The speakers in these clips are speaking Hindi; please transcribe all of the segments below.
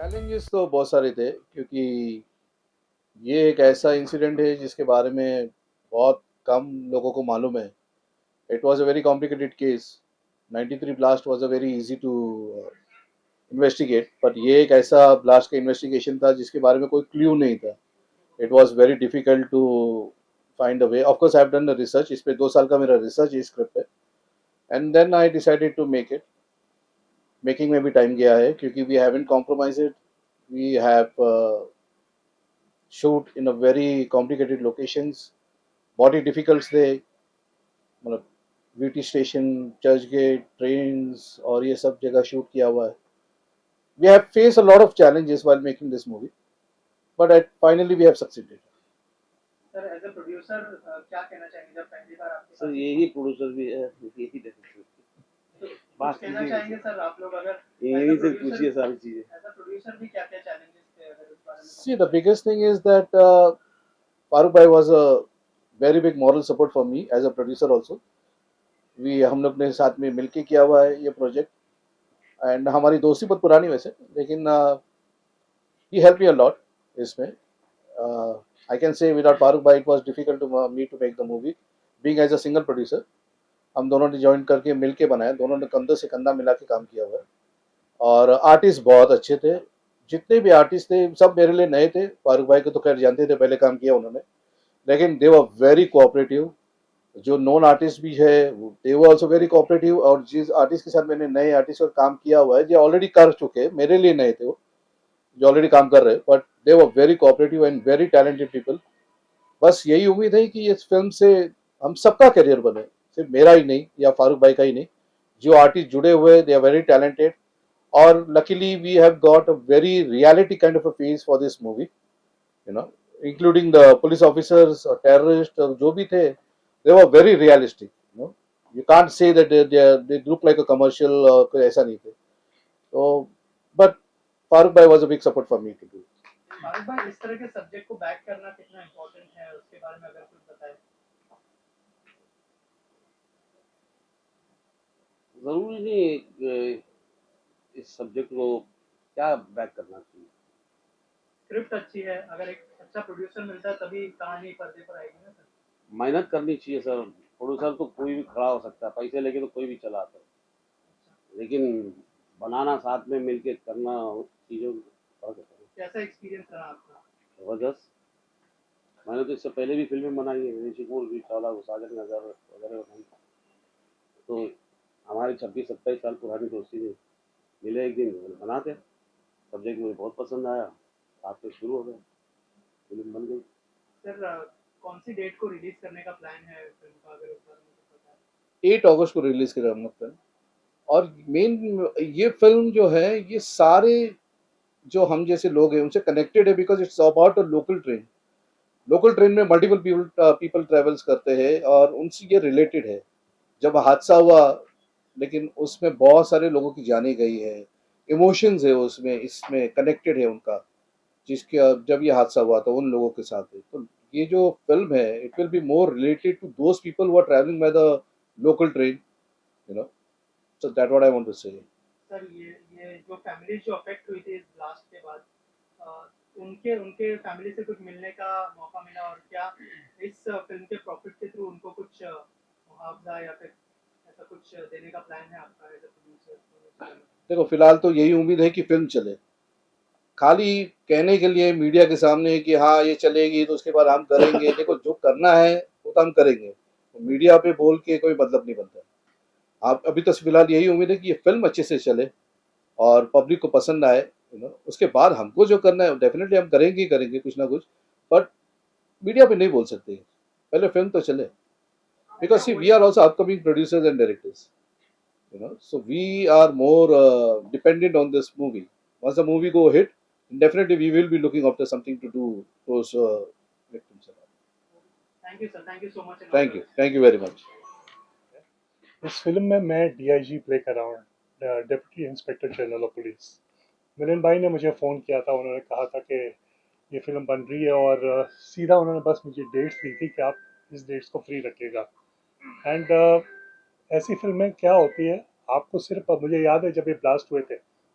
चैलेंजेस तो बहुत सारे थे क्योंकि ये एक ऐसा इंसिडेंट है जिसके बारे में बहुत कम लोगों को मालूम है। It was a very complicated case. 93 blast was a very easy to investigate, but ये एक ऐसा ब्लास्ट का इन्वेस्टिगेशन था जिसके बारे में कोई क्ल्यू नहीं था। It was very difficult to find a way. Of course I have done the research, इस पे 2 साल का मेरा रिसर्च है स्क्रिप्ट पे, and then I decided to make it. Making में भी टाइम गया है क्योंकि we haven't compromised. We have shoot in a very complicated locations, बहुत ही डिफिकल्ट थे। मतलब VT station, Churchgate, trains और ये सब जगह शूट किया हुआ है। We have face a lot of challenges while making this movie, but finally we have succeeded. Sir as a producer क्या कहना चाहेंगे जब पहली बार आपके सर पास यही प्रोड्यूसर भी है, यही डायरेक्टर तो बात कुछ कहना कीजिए चाहेंगे सर आप लोग अगर यही से पूछिए सारी चीजें। एज अ प्रोड्यूसर भी क्या क्या चैलेंजेस थे अगर उस बारे में See, the biggest thing is that Farooq Bhai was a very big moral support for me as a producer also. We हम लोग ने साथ में मिलके किया हुआ है ये प्रोजेक्ट, एंड हमारी दोस्ती बहुत पुरानी वैसे, लेकिन he helped me a lot इसमें. I can say without Farooq Bhai it was difficult to me to make the movie. Being as a single producer, हम दोनों ने ज्वाइन करके मिल के बनाया, दोनों ने कंधे से कंधा मिला के काम किया हुआ है। और आर्टिस्ट बहुत अच्छे थे, जितने भी आर्टिस्ट थे सब मेरे लिए नए थे। फारूक भाई को तो खैर जानते थे, पहले काम किया उन्होंने, लेकिन दे वर वेरी कोऑपरेटिव। जो नॉन आर्टिस्ट भी है दे वर ऑल्सो वेरी कोऑपरेटिव। और जिस आर्टिस्ट के साथ मैंने नए आर्टिस्ट और काम किया हुआ है, जो ऑलरेडी कर चुके, मेरे लिए नए थे वो, जो ऑलरेडी काम कर रहे, but they were very cooperative and very talented people. बस यही उम्मीद है कि इस फिल्म से हम सबका करियर बने, सिर्फ मेरा ही नहीं या फारूक भाई का ही नहीं। जो आर्टिस्ट जुड़े हुए दे आर वेरी टैलेंटेड, और luckily we have got a very reality kind of a face for this movie, you know, including the police officers और टेररिस्ट जो भी थे, they were very realistic. You can't say that they look like a commercial, कोई ऐसा नहीं थे। तो बट फारूक भाई was a big support for me to do. Farooq भाई इस तरह के सब्जेक्ट को बैक करना कितना इम्पोर्टेंट है उसके बारे में अगर कुछ बताएं। जरूरी नहीं इस सब्जेक्ट को क्या बैक करना चाहिए। स्क्रिप्ट अच्छी है, अगर एक अच्छा प्रोड्यूसर मिलता है तभी कहानी पर्दे पर आएगी ना सर। मेहनत करनी चाहिए सर। प्रोड्यूसर तो कोई भी खड़ा हो सकता है, पैसे लेके तो कोई भी चला आता है, लेकिन बनाना साथ में मिलके करना चीज़ों फर्क है। कैसा एक्सपीरियंस रहा आपका? जबरदस्त। मैंने तो इससे पहले भी फिल्में बनाई है, ऋषिकपुर भी, चौला साजन नगर वगैरह बनाई। तो हमारी 26-27 साल पुरानी दोस्ती थी, मिले एक दिन बनाते। सब्जेक्ट मुझे बहुत पसंद आया, साथ में शुरू हो गया, फिल्म बन गई। सर कौन सी डेट को रिलीज करने का प्लान है फिल्म का, अगर उस बारे में कुछ बताएं। 8 अगस्त को रिलीज करें हम लोग फिल्म। और मेन ये फिल्म जो है, ये सारे जो हम जैसे लोग हैं उनसे कनेक्टेड है, because it's about a local train. Local train में मल्टीपल पीपल ट्रेवल्स करते हैं और उनसे ये रिलेटेड है। जब हादसा हुआ, लेकिन उसमें बहुत सारे लोगों की जाने गई है, इमोशंस है उसमें, इसमें कनेक्टेड है उनका, जिसके जब ये हादसा हुआ तो उन लोगों के साथ है। तो ये जो फिल्म है, it will be more related to those people who are travelling by the local train, you know. So that what I want to say. Sir ये जो फैमिलीज जो अफेक्ट हुई थी इस ब्लास्ट के बाद, अ, उनके उनके फैमिली से कुछ मिलने का मौका मिला, और क्या इस फिल्म के प्रॉफिट के थ्रू उनको कुछ मुआवजा या फिर ऐसा कुछ देने का प्लान है आपका एज अ प्रोड्यूसर? देखो, फिलहाल तो यही उम्मीद है कि फिल्म चले। खाली कहने के लिए मीडिया के सामने कि हाँ ये चलेगी तो उसके बाद हम करेंगे, देखो जो करना है वो तो हम करेंगे। तो मीडिया पे बोल के कोई मतलब नहीं बनता। आप अभी तो फिलहाल यही उम्मीद है कि ये फिल्म अच्छे से चले और पब्लिक को पसंद आए, उसके बाद हमको जो करना है डेफिनेटली हम करेंगे ही करेंगे कुछ ना कुछ। बट मीडिया पे नहीं बोल सकते, पहले फिल्म तो चले। Because see we are also upcoming producers and directors, so we are more dependent on this movie. Once the movie go hit, definitely we will be looking after something to do those victims. Thank you sir, thank you so much. Thank you very much. इस फिल्म में मैं डीआईजी प्ले कर रहा हूँ, deputy inspector general of police. मिलिन भाई ने मुझे फ़ोन किया था, उन्होंने कहा था कि ये फिल्म बन रही है, और सीधा उन्होंने बस मुझे डेट्स दी थी कि आप इस डेट्स को फ्री रखिएगा। एंड ऐसी फिल्में क्या होती है, आपको सिर्फ, मुझे याद है जब ये ब्लास्ट हुए थे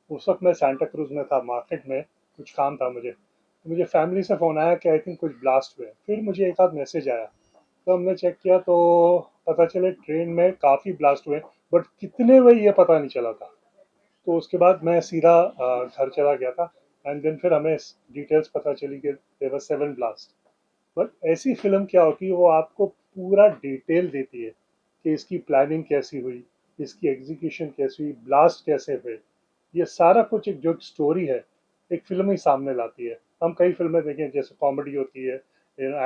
उस वक्त मैं सांता क्रूज में था, मार्केट में कुछ काम था मुझे, तो मुझे फैमिली से फ़ोन आया कि आई थिंक कुछ ब्लास्ट हुए। फिर मुझे एक आध मैसेज आया, तो हमने चेक किया तो पता चले ट्रेन में काफ़ी ब्लास्ट हुए, बट कितने हुए ये पता नहीं चला था। तो उसके बाद मैं सीधा घर चला गया था, एंड देन फिर हमें डिटेल्स पता चली कि देयर वर 7 ब्लास्ट। बट ऐसी फिल्म क्या होती है, वो आपको पूरा डिटेल देती है कि इसकी प्लानिंग कैसी हुई, इसकी एग्जीक्यूशन कैसी हुई, ब्लास्ट कैसे हुए, ये सारा कुछ एक जो स्टोरी है एक फिल्म ही सामने लाती है। हम कई फिल्में देखें जैसे कॉमेडी होती है,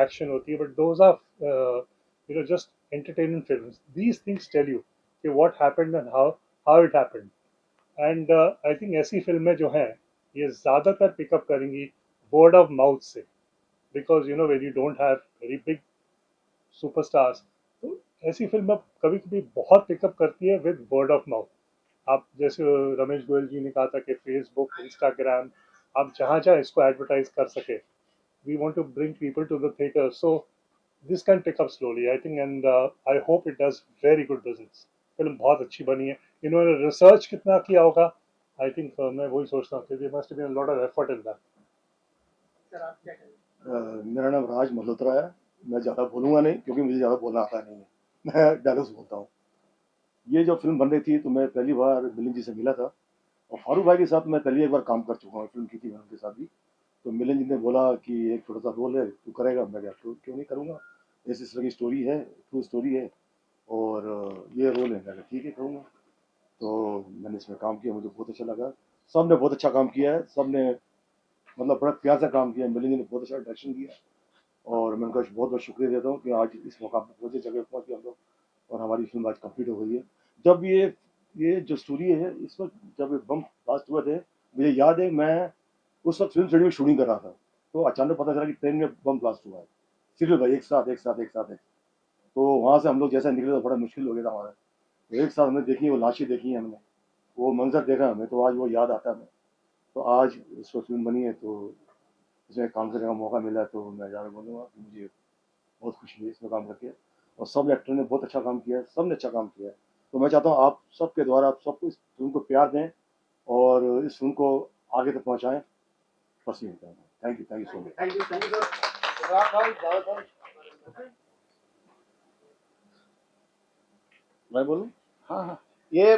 एक्शन होती है, but those are just entertainment films. These things tell you कि what happened and how it happened. And I think ऐसी फिल्में जो हैं ये ज़्यादातर पिकअप करेंगी वर्ड ऑफ माउथ से, because when you don't have very big superstars, तो ऐसी फिल्में कभी कभी बहुत पिकअप करती है विद वर्ड ऑफ माउथ। आप जैसे रमेश गोयल जी ने कहा था कि फेसबुक, इंस्टाग्राम, आप जहाँ जहाँ इसको एडवर्टाइज कर सके, we want to bring people to the theatre, so this can pick up slowly I think, and I hope it does very good business. Film बहुत अच्छी बनी है, इन्होंने रिसर्च कितना किया होगा, आई थिंक मैं वही सोचता हूँ कि must been lot of effort in that. Sir आप क्या कहेंगे? मेरा नाम राज मल्होत्रा है। मैं ज़्यादा बोलूँगा नहीं क्योंकि मुझे ज़्यादा बोलना आता नहीं है। मैं डायलॉग्स बोलता हूँ। ये जो फिल्म बन रही थी तो मैं पहली बार मिलिंद जी से मिला था, और फारूक भाई के साथ मैं पहले एक बार काम कर चुका हूँ, फिल्म की थी मैं उनके साथ भी। तो मिलिंद जी ने बोला कि एक छोटा सा रोल है, तू करेगा? मैं कहा तो क्यों नहीं करूँगा, ऐसी इस तरह की स्टोरी है, ट्रू स्टोरी है और ये रोल है। मैं कहा ठीक है करूँगा। तो मैंने इसमें काम किया, मुझे बहुत अच्छा लगा। सब ने बहुत अच्छा काम किया है, सब ने मतलब बड़ा प्यार से काम किया। मिलिंद जी ने बहुत अच्छा डायरेक्शन किया और मैं उनका बहुत बहुत शुक्रिया देता हूँ कि आज इस मौका पर पहुँचे, जगह पहुँच गए हम लोग और हमारी फिल्म आज कंप्लीट हो गई है। जब ये जो स्टोरी है, इस वक्त जब बम ब्लास्ट हुए थे, मुझे याद है मैं उस वक्त फिल्म सिटी में शूटिंग कर रहा था, तो अचानक पता चला कि ट्रेन में बम ब्लास्ट हुआ है, सीरियल भाई एक साथ। तो वहाँ से हम लोग जैसा निकले तो बड़ा मुश्किल हो गया था हमारा। तो एक साथ हमने देखी, वो लाशें देखी हैं हमने, वो मंजर देखा हमें, तो आज वो याद आता है हमें। तो आज इस वक्त फिल्म बनी है, तो इसमें काम करने का मौका मिला, तो मैं ज़्यादा बोलूँगा कि मुझे बहुत खुशी है इसमें काम करके, और सब एक्टर ने बहुत अच्छा काम किया है, सब ने अच्छा काम किया है। तो मैं चाहता हूँ आप सबके द्वारा आप सबको इस फिल्म को प्यार दें और इस फिल्म को आगे तक पहुँचाएँ। बस यही कहना है। Thank you so much. Thank you sir. मैं बोलूं? हाँ हाँ, ये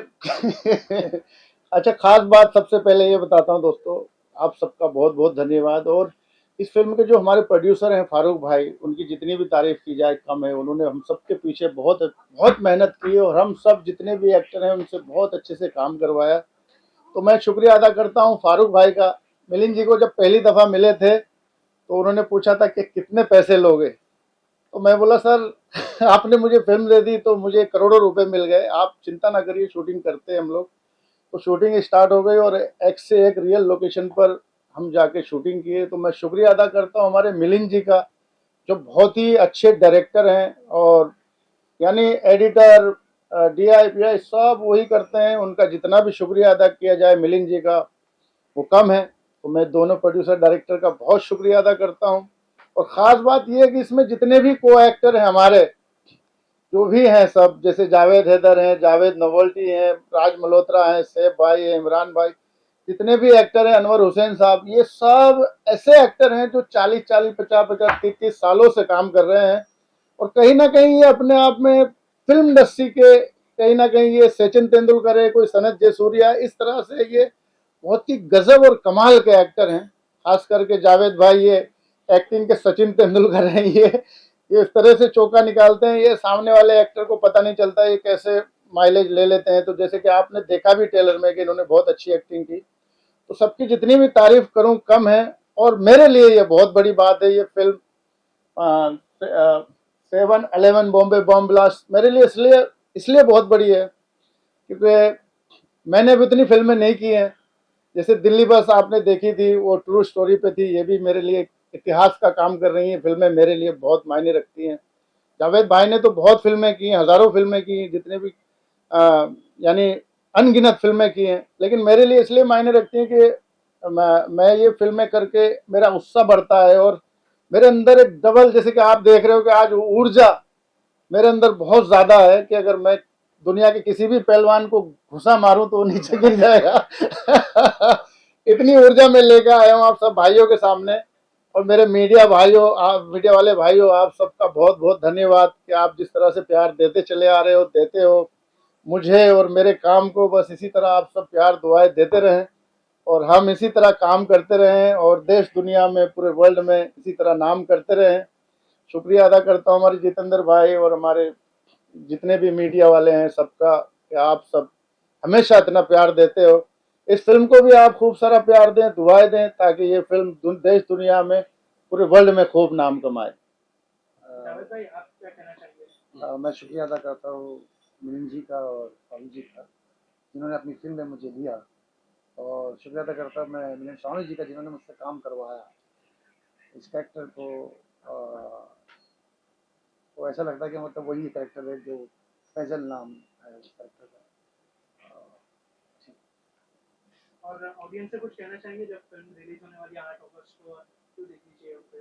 अच्छा, खास बात सबसे पहले ये बताता हूँ दोस्तों, आप सबका बहुत बहुत धन्यवाद। और इस फिल्म के जो हमारे प्रोड्यूसर हैं फारूक भाई, उनकी जितनी भी तारीफ की जाए कम है। उन्होंने हम सबके पीछे बहुत बहुत मेहनत की और हम सब जितने भी एक्टर हैं उनसे बहुत अच्छे से काम करवाया। तो मैं शुक्रिया अदा करता हूँ फारूक भाई का। मिलिंद जी को जब पहली दफ़ा मिले थे तो उन्होंने पूछा था कि कितने पैसे लोगे, तो मैं बोला सर आपने मुझे फिल्म दे दी तो मुझे करोड़ों रुपए मिल गए, आप चिंता ना करिए, शूटिंग करते हैं हम लोग। तो शूटिंग स्टार्ट हो गई और एक से एक रियल लोकेशन पर हम जाके शूटिंग किए। तो मैं शुक्रिया अदा करता हूँ हमारे मिलिंद जी का, जो बहुत ही अच्छे डायरेक्टर हैं, और यानी एडिटर, DIPI सब वही करते हैं। उनका जितना भी शुक्रिया अदा किया जाए मिलिंद जी का वो कम है। तो मैं दोनों प्रोड्यूसर डायरेक्टर का बहुत शुक्रिया अदा करता हूँ। और ख़ास बात यह है कि इसमें जितने भी को एक्टर हैं हमारे, जो भी हैं सब, जैसे जावेद हैदर हैं, जावेद नवल्टी हैं, राज मल्होत्रा हैं, सैफ भाई हैं, इमरान भाई, जितने भी एक्टर हैं, अनवर हुसैन साहब, ये सब ऐसे एक्टर हैं जो 40-40, 50-50, 30-30 सालों से काम कर रहे हैं। और कहीं ना कहीं ये अपने आप में फिल्म इंडस्ट्री के, कहीं ना कहीं ये सचिन तेंदुलकर है, कोई सनत जयसूर्या, इस तरह से ये बहुत ही गजब और कमाल के एक्टर हैं। खास करके जावेद भाई ये एक्टिंग के सचिन तेंदुलकर हैं। ये इस तरह से चौका निकालते हैं, ये सामने वाले एक्टर को पता नहीं चलता ये कैसे माइलेज ले लेते हैं। तो जैसे कि आपने देखा भी ट्रेलर में कि इन्होंने बहुत अच्छी एक्टिंग की। तो सबकी जितनी भी तारीफ करूं कम है। और मेरे लिए ये बहुत बड़ी बात है, ये फिल्म 7/11 बॉम्बे बॉम्ब ब्लास्ट मेरे लिए इसलिए बहुत बड़ी है क्योंकि मैंने भी इतनी फिल्में नहीं की हैं। जैसे दिल्ली बस आपने देखी थी, वो ट्रू स्टोरी पे थी। ये भी मेरे लिए इतिहास का काम कर रही हैं फिल्में, मेरे लिए बहुत मायने रखती हैं। जावेद भाई ने तो बहुत फिल्में की, हज़ारों फिल्में की, जितने भी यानी अनगिनत फिल्में की हैं, लेकिन मेरे लिए इसलिए मायने रखती हैं कि मैं ये फिल्में करके मेरा उत्साह बढ़ता है और मेरे अंदर एक डबल, जैसे कि आप देख रहे हो कि आज ऊर्जा मेरे अंदर बहुत ज़्यादा है कि अगर मैं दुनिया के किसी भी पहलवान को घुसा मारूं तो वो नीचे गिर जाएगा। इतनी ऊर्जा में लेकर आया हूं आप सब भाइयों के सामने। और मेरे मीडिया भाइयों, आप मीडिया वाले भाइयों, आप सबका बहुत बहुत धन्यवाद कि आप जिस तरह से प्यार देते चले आ रहे हो, देते हो मुझे और मेरे काम को। बस इसी तरह आप सब प्यार दुआएं देते रहें और हम इसी तरह काम करते रहें और देश दुनिया में पूरे वर्ल्ड में इसी तरह नाम करते रहें। शुक्रिया अदा करता हूँ हमारे जितेंद्र भाई और हमारे जितने भी मीडिया वाले हैं सबका, कि आप सब हमेशा इतना प्यार देते हो। इस फिल्म को भी आप खूब सारा प्यार दें, दुआएं दें, ताकि ये फिल्म देश दुनिया में पूरे वर्ल्ड में खूब नाम कमाए। जावेद भाई आप क्या कहना चाहेंगे? मैं शुक्रिया अदा करता हूँ मिलिंद जी का और फारूक जी का, जिन्होंने अपनी फिल्म में मुझे लिया। और शुक्रिया अदा करता हूँ मैं मिलिंद शाहनी जी का, जिन्होंने मुझसे काम करवाया। इस कैरेक्टर को तो ऐसा लगता है कि मतलब वही कैरेक्टर है जो फैजल नाम है उस कैरेक्टर का। और ऑडियंस से कुछ कहना चाहेंगे जब फिल्म रिलीज होने वाली है 8 अगस्त को, तो देखनी चाहिए उनको?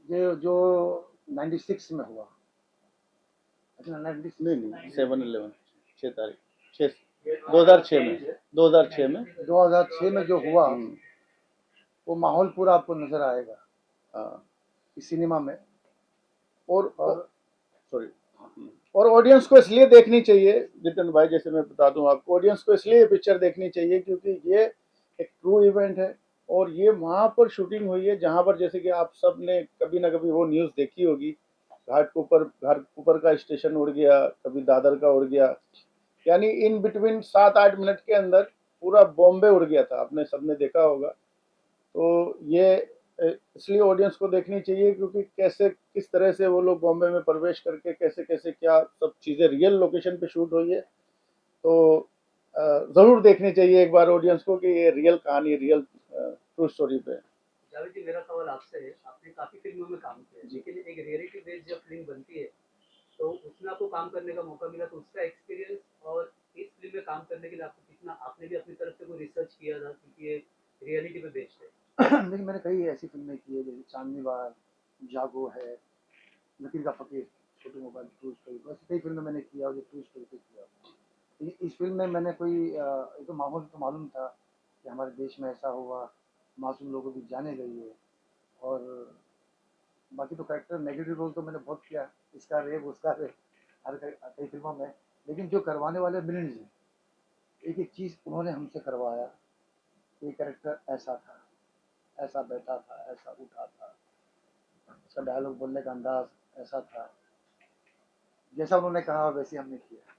ये जो 96 में हुआ, अच्छा 96 नहीं 7/11 6 तारीख 6 2006 में 2006 में जो हुआ वो माहौल पूरा आपको नजर आएगा हाँ। इस सिनेमा में। और सॉरी, और ऑडियंस को इसलिए देखनी चाहिए जितेंद्र भाई, जैसे मैं बता दूं आपको, ऑडियंस को इसलिए ये पिक्चर देखनी चाहिए क्योंकि ये एक ट्रू इवेंट है और ये वहाँ पर शूटिंग हुई है जहाँ पर, जैसे कि आप सब ने कभी ना कभी वो न्यूज़ देखी होगी, घाटकोपर का स्टेशन उड़ गया, कभी दादर का उड़ गया, यानी इन बिटवीन 7-8 मिनट के अंदर पूरा बॉम्बे उड़ गया था, आपने सबने देखा होगा। तो ये इसलिए ऑडियंस को देखनी चाहिए क्योंकि कैसे किस तरह से वो लोग बॉम्बे में प्रवेश करके कैसे कैसे क्या सब चीज़ें रियल लोकेशन पे शूट हुई है। तो ज़रूर देखनी चाहिए एक बार ऑडियंस को कि ये रियल कहानी, रियल ट्रू स्टोरी पे। जावेद जी, मेरा सवाल आपसे है, आपने काफ़ी फिल्मों में काम किया है, लेकिन एक रियलिटी बेस्ड जब फिल्म बनती है तो उसमें आपको काम करने का मौका मिला, तो उसका एक्सपीरियंस और इस फिल्म में काम करने के लिए आपको कितना, आपने भी अपनी तरफ से कोई रिसर्च किया था क्योंकि ये रियलिटी पे बेस्ड है? लेकिन मैंने कई ऐसी फिल्में की है जैसे चांदनी बार, जागो है, लकीर का फकीर, छोटू मोबाइल, ट्रू स्टोरी, बस कई फिल्में मैंने किया और जो ट्रू स्टोरी पे किया। इस फिल्म में मैंने कोई एक तो माहौल तो मालूम था कि हमारे देश में ऐसा हुआ, मासूम लोगों की जाने गई है। और बाकी तो कैरेक्टर नेगेटिव रोल तो मैंने बहुत किया, इसका रेप उसका रेप, हर कई फिल्मों में। लेकिन जो करवाने वाले मिलिंद जी, एक एक चीज़ उन्होंने हमसे करवाया। ये कैरेक्टर ऐसा था, ऐसा बैठा था, ऐसा उठा था, उसका डायलॉग बोलने का अंदाज ऐसा था, जैसा उन्होंने कहा वैसे हमने किया।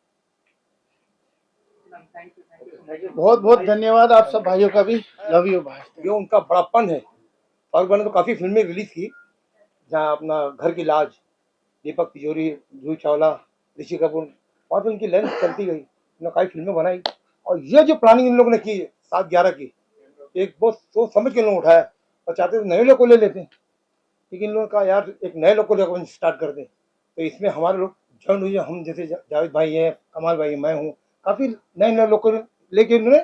Thank you. बहुत बहुत धन्यवाद आप सब भाइयों का भी। लव यू भाई। ये उनका बड़ापन है। फारूक भाई ने तो काफ़ी फिल्में रिलीज की, जहाँ अपना घर की लाज, दीपक तिजोरी, जूही चावला, ऋषि कपूर, वहाँ पे उनकी लेंथ चलती गई, उन्होंने काफ़ी फिल्में बनाई। और ये जो प्लानिंग इन लोगों ने की 7/11 की, एक बहुत सोच समझ के लोग उठाया और चाहते थे नए लोग को ले लेते हैं, लेकिन इन लोगों ने कहा यार एक नए लोग को लेकर स्टार्ट कर दें। तो इसमें हमारे लोग जॉइन हुए, हम जैसे जावेद भाई हैं, कमाल भाई, मैं हूँ, काफ़ी नए नए लोग को लेके उन्होंने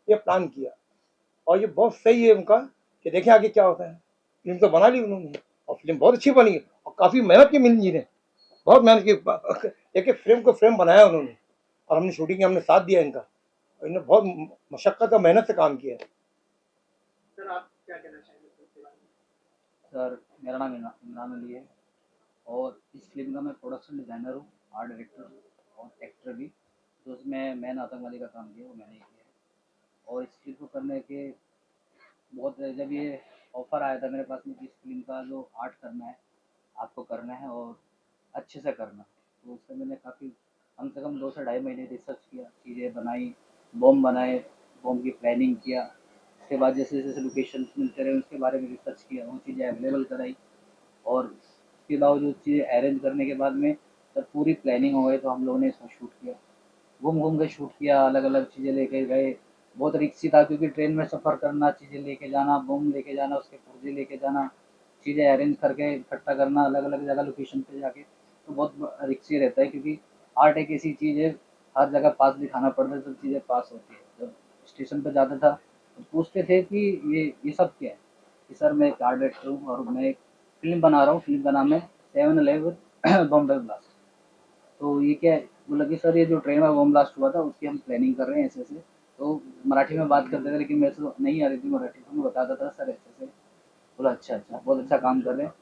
ये प्लान किया। और ये बहुत सही है उनका कि देखें आगे क्या होता है। फिल्म तो बना ली उन्होंने और फिल्म बहुत अच्छी बनी और काफ़ी मेहनत की मिलिंद जी ने, बहुत मेहनत की, एक एक फ्रेम को फ्रेम बनाया उन्होंने और हमने शूटिंग में हमने साथ दिया इनका, और इन्होंने बहुत मशक्क़त और मेहनत से काम किया है। सर आप क्या कहना चाहेंगे इसके बारे में? सर मेरा नाम इमरान अली है और इस फिल्म का मैं प्रोडक्शन डिज़ाइनर हूँ, आर्ट डायरेक्टर और एक्टर भी। तो उसमें मैंने आतंकवादी का काम किया, वो मैंने ही किया है। और इस फिल्म को करने के बहुत, जब ये ऑफ़र आया था मेरे पास में कि इस फिल्म का जो आर्ट करना है आपको करना है और अच्छे से करना, तो उससे मैंने काफ़ी कम से कम 2 से ढाई महीने रिसर्च किया, चीज़ें बनाई, बॉम्ब बनाए, बॉम्ब की प्लानिंग किया। उसके बाद जैसे जैसे लोकेशन मिलते रहे उसके बारे में रिसर्च किया, वो चीज़ें अवेलेबल कराई और उसके बावजूद चीज़ें अरेंज करने के बाद में जब पूरी प्लानिंग हो गई तो हम लोगों ने इसमें शूट किया, घूम घूम के शूट किया, अलग अलग चीज़ें लेके गए। बहुत रिस्की था क्योंकि ट्रेन में सफ़र करना, चीज़ें लेके जाना, बम लेके जाना, उसके पुर्जे लेके जाना, चीज़ें अरेंज करके इकट्ठा करना अलग अलग जगह लोकेशन पे जाके, तो बहुत रिस्की रहता है क्योंकि आर्ट एक ऐसी चीज़ है हर जगह पास दिखाना पड़ता है तो चीज़ें पास होती है। जब स्टेशन पर जाता था तो पूछते थे कि ये सब क्या है, कि सर मैं एक आर्ट डायरेक्टर हूँ और मैं एक फिल्म बना रहा हूँ, फिल्म का नाम है 7/11 बॉम्बे ब्लास्ट। तो ये क्या है, बोला कि सर ये जो ट्रेन में बम ब्लास्ट हुआ था उसकी हम प्लानिंग कर रहे हैं ऐसे ऐसे। तो मराठी में बात करते थे लेकिन मेरे से तो नहीं आ रही थी मराठी, तो मैं बताता था सर ऐसे ऐसे। बोला अच्छा अच्छा, बहुत अच्छा काम कर रहे हैं।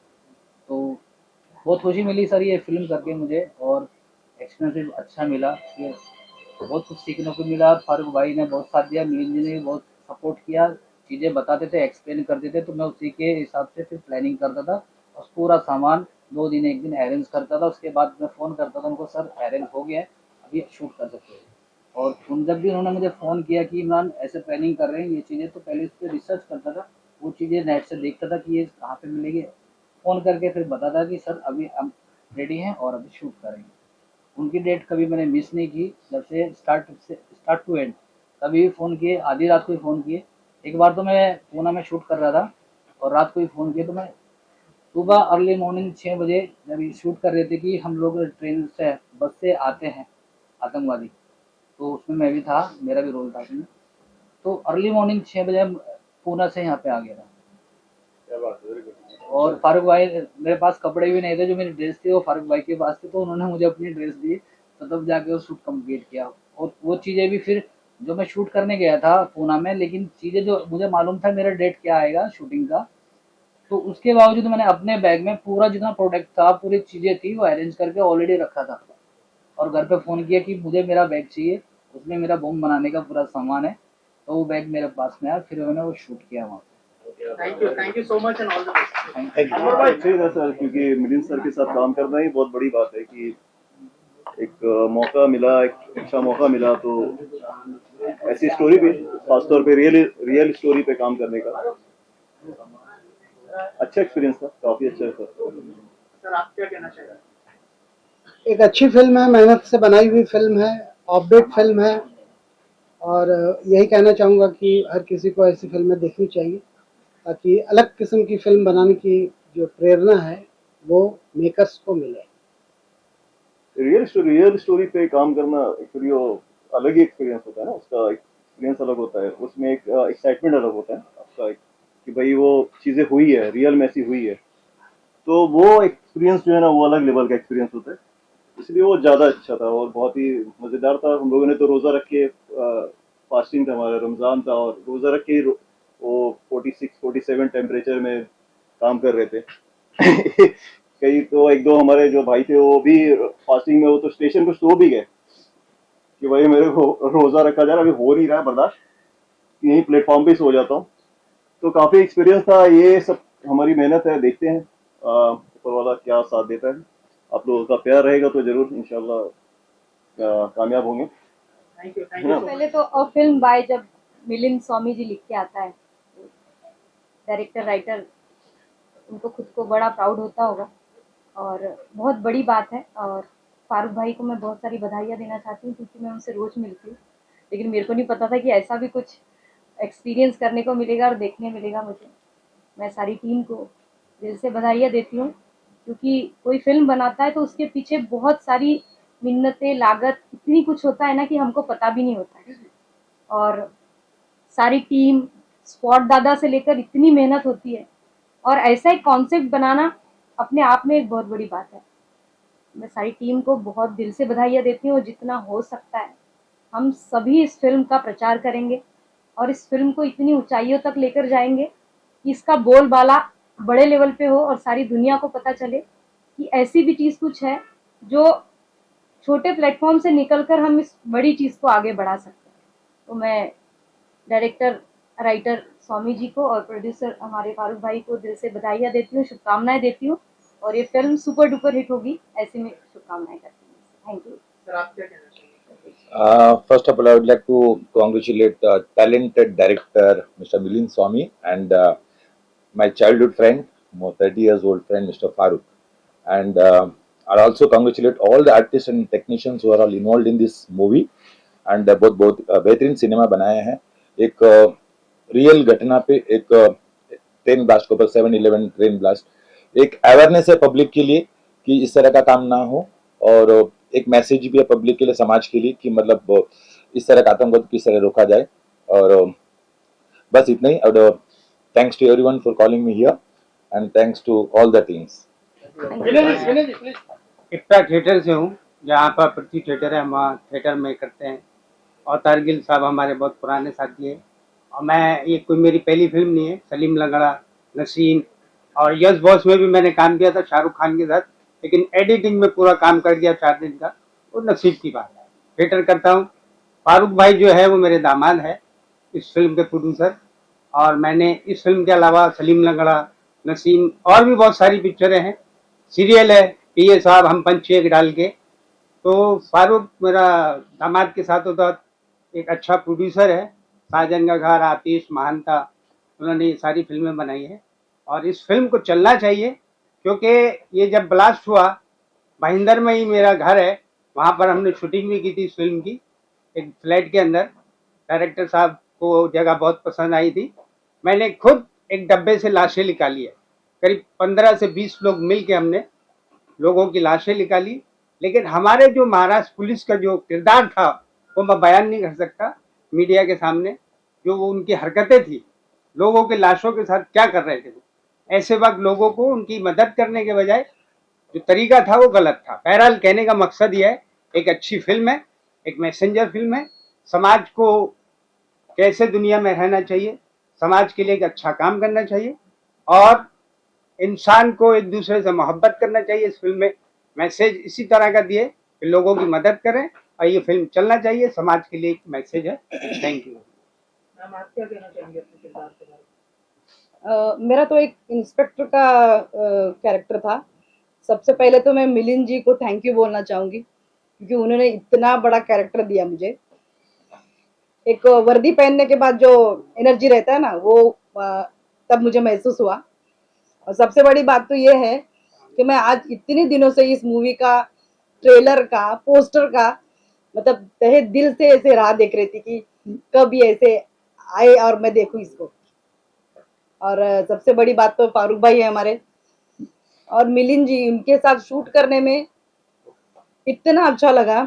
तो बहुत खुशी मिली सर ये फिल्म करके मुझे, और एक्सपीरियंस भी अच्छा मिला कि बहुत कुछ सीखने को मिला। फारूक भाई ने बहुत साथ दिया, मिलिंद जी ने भी बहुत सपोर्ट किया, चीज़ें बताते थे, एक्सप्लेन करते थे, तो मैं उसी के हिसाब से फिर प्लानिंग करता था और पूरा सामान 2 दिन 1 दिन अरेंज करता था। उसके बाद मैं फ़ोन करता था उनको, सर अरेंज हो गया है, अभी शूट कर सकते हैं। और उन जब भी उन्होंने मुझे फ़ोन किया कि इमरान ऐसे प्लानिंग कर रहे हैं ये चीज़ें, तो पहले उस पर रिसर्च करता था, वो चीज़ें नेट से देखता था कि ये कहाँ पे मिलेगी, फ़ोन करके फिर बताता कि सर अभी हम रेडी हैं और अभी शूट करेंगे। उनकी डेट कभी मैंने मिस नहीं की, जब से स्टार्ट टू एंड कभी भी फ़ोन किए, आधी रात को ही फ़ोन किए। एक बार तो मैं पूना में शूट कर रहा था और रात को ही फ़ोन किया, तो मैं सुबह अर्ली मॉर्निंग 6 बजे जब ये शूट कर रहे थे कि हम लोग ट्रेन से बस से आते हैं आतंकवादी, तो उसमें मैं भी था, मेरा भी रोल था उसमें। तो अर्ली मॉर्निंग 6 बजे पूना से यहाँ पे आ गया था। क्या बात है, वेरी गुड। और फारूक भाई, मेरे पास कपड़े भी नहीं थे, जो मेरी ड्रेस थी वो फारूक भाई के पास थी, तो उन्होंने मुझे अपनी ड्रेस दी, तो तब जाके वो शूट कंप्लीट किया। और वो चीज़ें भी फिर जो मैं शूट करने गया था पूना में, लेकिन चीज़ें जो मुझे मालूम था मेरा डेट क्या आएगा शूटिंग का, तो उसके बावजूद मैंने अपने बैग में पूरा जितना प्रोडक्ट था, पूरी चीज़ें थी, वो अरेंज करके ऑलरेडी रखा था। और घर पे फ़ोन किया कि मुझे मेरा बैग चाहिए, उसमें मेरा बम बनाने का पूरा सामान है, तो वो बैग मेरे पास में आया, फिर मैंने वो शूट किया वहाँ पे। Thank you so much and all the best. Thank you. अच्छी है सर, क्योंकि मिलिंद सर के साथ काम करना ही बहुत बड़ी बात है कि एक मौका मिला, एक अच्छा मौका मिला, तो ऐसी स्टोरी पे, खासतौर पे रियल स्टोरी पे काम करने का अच्छा एक्सपीरियंस था, काफी अच्छा था। सर आप क्या कहना चाहेंगे? एक अच्छी फिल्म है, मेहनत से बनाई हुई फिल्म है, अपडेट फिल्म है, और यही कहना चाहूँगा कि हर किसी को ऐसी फिल्में देखनी चाहिए ताकि अलग किस्म की फिल्म बनाने की जो प्रेरणा है वो मेकर्स को मिले। रियल स्टोरी पे काम करना एक्चुअली वो अलग ही एक्सपीरियंस होता है ना, उसका एक्सपीरियंस अलग होता है, उसमें एक एक्साइटमेंट अलग होता है आपका, कि भाई वो चीज़ें हुई है, रियल में ऐसी हुई है, तो वो एक्सपीरियंस जो है ना वो अलग लेवल का एक्सपीरियंस होता है, इसलिए वो ज़्यादा अच्छा था और बहुत ही मज़ेदार था। हम लोगों ने तो रोज़ा रख के, फास्टिंग था हमारा, रमज़ान था, और रोज़ा रख के वो 46-47 टेम्परेचर में काम कर रहे थे। कई तो एक दो हमारे जो भाई थे वो भी फास्टिंग में, वो तो स्टेशन पे सो भी गए कि भाई मेरे को रोज़ा रखा जा रहा, अभी हो नहीं रहा है बर्दाश्त, यहीं प्लेटफॉर्म पे सो जाता हूँ। तो काफ़ी एक्सपीरियंस था, ये सब हमारी मेहनत है, देखते हैं ऊपर वाला क्या साथ देता है। आप लोगों का प्यार रहेगा तो जरूर इंशाल्लाह कामयाब होंगे। Thank you so much. पहले तो फिल्म बाय जब मिलिंद स्वामी जी लिख के आता है, डायरेक्टर राइटर, उनको खुद को बड़ा प्राउड होता होगा और बहुत बड़ी बात है। और फारूक भाई को मैं बहुत सारी बधाइयाँ देना चाहती हूँ क्योंकि मैं उनसे रोज़ मिलती हूँ, लेकिन मेरे को नहीं पता था कि ऐसा भी कुछ एक्सपीरियंस करने को मिलेगा और देखने मिलेगा मुझे। मैं सारी टीम को दिल से बधाइयाँ देती हूँ क्योंकि कोई फिल्म बनाता है तो उसके पीछे बहुत सारी मिन्नतें, लागत, इतनी कुछ होता है ना कि हमको पता भी नहीं होता है। और सारी टीम, स्पॉट दादा से लेकर इतनी मेहनत होती है और ऐसा एक कॉन्सेप्ट बनाना अपने आप में एक बहुत बड़ी बात है। मैं सारी टीम को बहुत दिल से बधाइयाँ देती हूँ और जितना हो सकता है हम सभी इस फिल्म का प्रचार करेंगे और इस फिल्म को इतनी ऊंचाइयों तक लेकर जाएंगे कि इसका बोलबाला बड़े लेवल पे हो और सारी दुनिया को पता चले कि ऐसी भी चीज़ कुछ है जो छोटे प्लेटफॉर्म से निकलकर हम इस बड़ी चीज़ को आगे बढ़ा सकते हैं। तो मैं डायरेक्टर राइटर स्वामी जी को और प्रोड्यूसर हमारे फारूक भाई को दिल से बधाइयाँ देती हूँ, शुभकामनाएं देती हूँ और ये फिल्म सुपर डुपर हिट होगी, ऐसे में शुभकामनाएं करती हूँ। Thank you. सर आप क्या कहना चाहेंगे? First of all, I would like to congratulate the talented director, Mr. Milind Swami, and my childhood friend, more 30 years old friend, Mr. Farooq. And I also congratulate all the artists and technicians who are all involved in this movie. And बहुत बेहतरीन सिनेमा बनाया है। एक रियल घटना पे एक ट्रेन ब्लास्ट के ऊपर 7/11 ट्रेन ब्लास्ट एक अवेयरनेस है पब्लिक के लिए कि इस तरह का काम ना हो, और एक मैसेज भी है पब्लिक के लिए, समाज के लिए, कि मतलब इस तरह का आतंकवाद किस तरह रोका जाए। और बस इतना ही। और thanks to everyone for calling me here and thanks to all the teams. IPTA theatre से हूँ, जहाँ पर पृथ्वी थिएटर है हम वहाँ थिएटर में करते हैं। और तारगिल साहब हमारे बहुत पुराने साथी हैं। और मैं, ये कोई मेरी पहली फिल्म नहीं है। सलीम लंगड़ा, नसीम और यस बॉस में भी मैंने काम किया था शाहरुख खान के साथ, लेकिन एडिटिंग में पूरा काम कर दिया 4 दिन का, वो नसीब की बात है। थिएटर करता हूँ। फारूक भाई जो है वो मेरे दामाद है, इस फिल्म के प्रोड्यूसर। और मैंने इस फिल्म के अलावा सलीम लंगड़ा, नसीम और भी बहुत सारी पिक्चरें हैं। सीरियल है पीए साहब हम पंछी एक डाल के। तो फारूक मेरा दामाद के साथ होता, एक अच्छा प्रोड्यूसर है। साजन का घर, आतिश, महानता, उन्होंने ये सारी फिल्में बनाई हैं। और इस फिल्म को चलना चाहिए, क्योंकि ये जब ब्लास्ट हुआ, भाईंदर में ही मेरा घर है, वहाँ पर हमने शूटिंग भी की थी इस फिल्म की, एक फ्लैट के अंदर। डायरेक्टर साहब को जगह बहुत पसंद आई थी। मैंने खुद एक डब्बे से लाशें निकाली है। करीब 15 से 20 लोग मिल के हमने लोगों की लाशें निकाली। लेकिन हमारे जो महाराष्ट्र पुलिस का जो किरदार था वो मैं बयान नहीं कर सकता मीडिया के सामने। जो वो उनकी हरकतें थी, लोगों के लाशों के साथ क्या कर रहे थे वो, ऐसे वक्त लोगों को उनकी मदद करने के बजाय जो तरीका था वो गलत था। बहरहाल कहने का मकसद ये है, एक अच्छी फिल्म है, एक मैसेंजर फिल्म है। समाज को कैसे दुनिया में रहना चाहिए, समाज के लिए एक अच्छा काम करना चाहिए और इंसान को एक दूसरे से मोहब्बत करना चाहिए। इस फिल्म में मैसेज इसी तरह का दिए कि लोगों की मदद करें, और ये फिल्म चलना चाहिए, समाज के लिए एक मैसेज है। Thank you. मैम आप क्या कहना चाहेंगे अपने किरदार के बारे में? मेरा तो एक इंस्पेक्टर का कैरेक्टर था। सबसे पहले तो मैं मिलिंद जी को थैंक यू बोलना चाहूँगी, क्योंकि उन्होंने इतना बड़ा कैरेक्टर दिया मुझे। एक वर्दी पहनने के बाद जो एनर्जी रहता है ना, वो तब मुझे महसूस हुआ। और सबसे बड़ी बात तो ये है कि मैं आज इतने दिनों से इस मूवी का ट्रेलर का, पोस्टर का, मतलब तहे दिल से ऐसे राह देख रही थी कि कब ये ऐसे आए और मैं देखूं इसको। और सबसे बड़ी बात तो फारूक भाई है हमारे, और मिलिंद जी, उनके साथ शूट करने में इतना अच्छा लगा।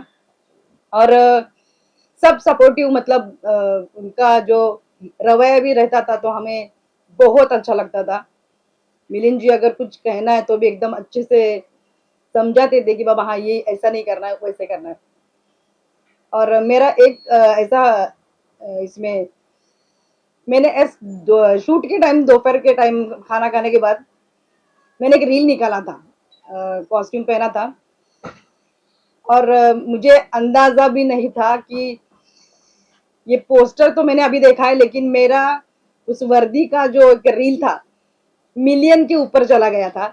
और सब सपोर्टिव, मतलब उनका जो रवैया भी रहता था तो हमें बहुत अच्छा लगता था। मिलिंद जी अगर कुछ कहना है तो भी एकदम अच्छे से समझाते थे कि बाबा हाँ ये ऐसा नहीं करना है, वैसे करना है। और मेरा एक ऐसा इसमें मैंने शूट के टाइम, दोपहर के टाइम खाना खाने के बाद मैंने एक रील निकाला था, कॉस्ट्यूम पहना था। और मुझे अंदाजा भी नहीं था कि ये पोस्टर तो मैंने अभी देखा है, लेकिन मेरा उस वर्दी का जो एक रील था मिलियन के ऊपर चला गया था।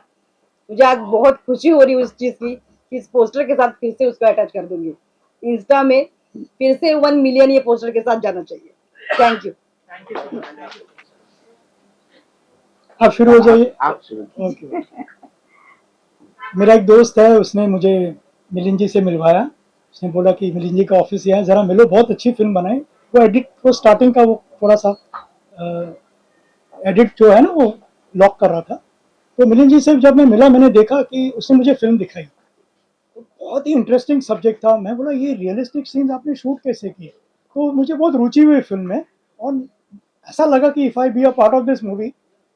मुझे आज बहुत खुशी हो रही है उस चीज की कि इस पोस्टर के साथ फिर से उसको अटैच कर दूंगी इंस्टा में। फिर से 1 मिलियन ये पोस्टर के साथ जाना चाहिए। Thank you. Thank you so much. आप शुरू हो जाइए। आप शुरू। ओके। मेरा एक दोस्त है, उसने मुझे मिलिंद जी से मिलवाया। उसने बोला कि मिलिंद जी का ऑफिस यहाँ है, ज़रा मिलो, बहुत अच्छी फिल्म बनाई। वो एडिट, वो स्टार्टिंग का वो थोड़ा सा एडिट जो है ना वो लॉक कर रहा था। तो मिलिंद जी से जब मैं मिला, मैंने देखा कि उसने मुझे फिल्म दिखाई, तो बहुत ही इंटरेस्टिंग सब्जेक्ट था। मैं बोला ये रियलिस्टिक सीन्स आपने शूट कैसे किए? तो मुझे बहुत रुचि हुई फिल्म में, और ऐसा लगा कि if I be a part of this movie,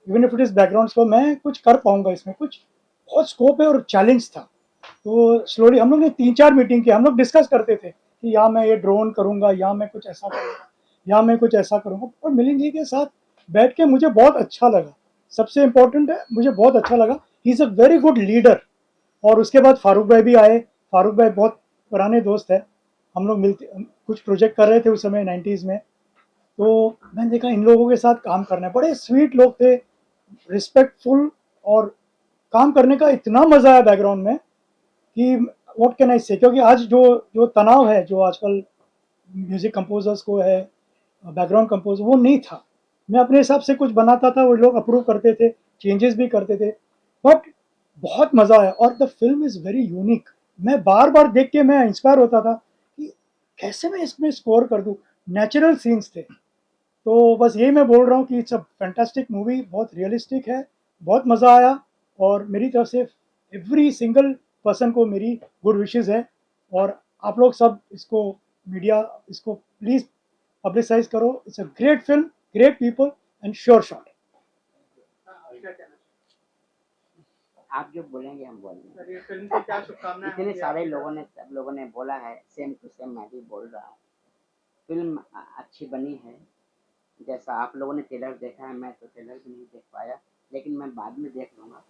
even if it is background score, मैं कुछ कर पाऊंगा इसमें, कुछ बहुत स्कोप है और चैलेंज था। तो स्लोली हम लोग ने 3-4 मीटिंग की, हम लोग डिस्कस करते थे कि यहाँ मैं ये ड्रोन करूँगा, यहाँ मैं कुछ ऐसा करूँगा, यहाँ मैं कुछ ऐसा करूँगा। और मिलिंद जी के साथ बैठ के मुझे बहुत अच्छा लगा। सबसे इम्पोर्टेंट है, मुझे बहुत अच्छा लगा, he is a very good leader. और उसके बाद फारूक भाई भी आए। फारूक भाई बहुत पुराने दोस्त है, हम लोग मिलते कुछ प्रोजेक्ट कर रहे थे उस समय 90s में। तो मैंने देखा इन लोगों के साथ काम करना है, बड़े स्वीट लोग थे, रिस्पेक्टफुल, और काम करने का इतना मज़ा आया बैकग्राउंड में कि व्हाट कैन आई से। क्योंकि आज जो जो तनाव है, जो आजकल म्यूज़िक कंपोजर्स को है, बैकग्राउंड कंपोजर, वो नहीं था। मैं अपने हिसाब से कुछ बनाता था, वो लोग अप्रूव करते थे, चेंजेस भी करते थे, बट बहुत मज़ा आया। और the film is very unique. मैं बार बार देख के मैं इंस्पायर होता था कि कैसे मैं इसमें स्कोर कर दूँ। नेचुरल सीन्स थे। तो बस यही मैं बोल रहा हूँ कि इट्स अ फैंटास्टिक मूवी, बहुत रियलिस्टिक है, बहुत मज़ा आया। और मेरी तरफ से एवरी सिंगल पर्सन को मेरी गुड विशेज़ है। और आप लोग सब इसको, मीडिया, इसको प्लीज़ पब्लिसाइज करो। It's a great film, great people, and sure shot. आप जो बोलेंगे हम बोलेंगे। सर ये फिल्म की क्या शुभकामनाएं इतने होंगी सारे आपकी लोगों तरफ ने सब लोगों ने बोला है, सेम टू सेम मैं भी बोल रहा हूँ। फिल्म अच्छी बनी है। जैसा आप लोगों ने ट्रेलर देखा है, मैं तो ट्रेलर भी नहीं देख पाया, लेकिन मैं बाद में देख लूँगा।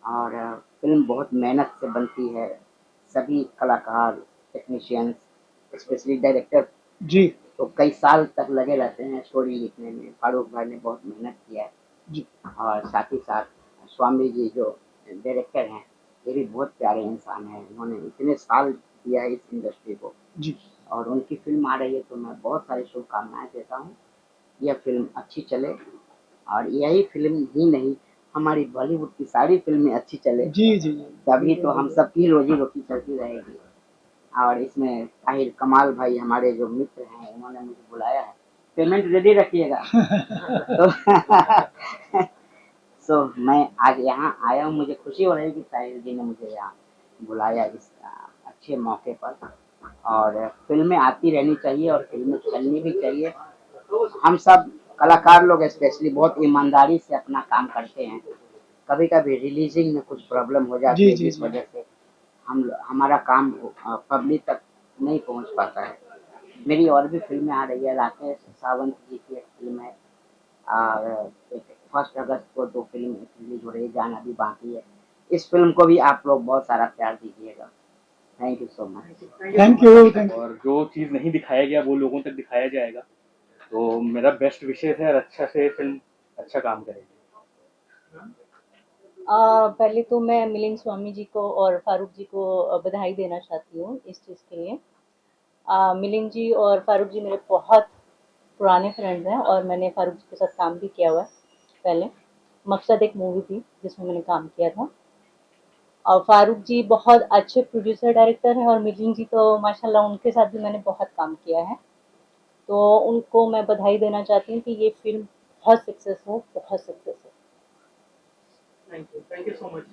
और फिल्म बहुत मेहनत से बनती है। सभी कलाकार, टेक्नीशियंस, स्पेशली डायरेक्टर जी तो कई साल तक लगे रहते हैं स्टोरी लिखने में। फारूक भाई ने बहुत मेहनत किया है। जी और साथ ही साथ स्वामी जी जो डायरेक्टर हैं, ये भी बहुत प्यारे इंसान हैं। उन्होंने इतने साल दिया है इस इंडस्ट्री को, जी और उनकी फिल्म आ रही है तो मैं बहुत सारी शुभकामनाएं देता हूँ। यह फिल्म अच्छी चले, और यही फिल्म ही नहीं, हमारी बॉलीवुड की सारी फिल्में अच्छी चले, जी जी जी तभी तो हम सबकी रोजी रोटी चलती रहेगी। और इसमें ताहिर कमाल भाई हमारे जो मित्र हैं, उन्होंने मुझे बुलाया है। पेमेंट रेडी रखिएगा। तो सो मैं आज यहाँ आया हूँ, मुझे खुशी हो रही है कि ताहिर जी ने मुझे यहाँ बुलाया इस अच्छे मौके पर। और फिल्में आती रहनी चाहिए और फिल्में चलनी भी चाहिए। हम सब कलाकार लोग स्पेशली बहुत ईमानदारी से अपना काम करते हैं। कभी कभी रिलीजिंग में कुछ प्रॉब्लम हो जाती जी है, जी जिस जी वजह से हमारा काम पब्लिक तक नहीं पहुंच पाता है। मेरी और भी फिल्में आ रही है। राकेश सावंत जी की एक फिल्म है, और 1 अगस्त को 2 फिल्म रिलीज हो रही है, जाना भी बाकी है। इस फिल्म को भी आप लोग बहुत सारा प्यार दीजिएगा। Thank you so much. Thank you thank you. और जो चीज़ नहीं दिखाया गया वो लोगों तक दिखाया जाएगा। तो मेरा बेस्ट विशेष है, और अच्छा से फिल्म अच्छा काम करेगी। पहले तो मैं मिलिंद स्वामी जी को और फारूक जी को बधाई देना चाहती हूँ इस चीज़ के लिए। मिलिंद जी और फारूक जी मेरे बहुत पुराने फ्रेंड्स हैं, और मैंने फारूक जी के साथ काम भी किया हुआ है पहले। मकसद एक मूवी थी जिसमें मैंने काम किया था। और फारूक जी बहुत अच्छे प्रोड्यूसर डायरेक्टर हैं, और मिलिंद जी तो माशाल्लाह उनके साथ भी मैंने बहुत काम किया है। तो उनको मैं बधाई देना चाहती हूँ कि ये फिल्म बहुत सक्सेस हो, बहुत सक्सेस हो। Thank you so much.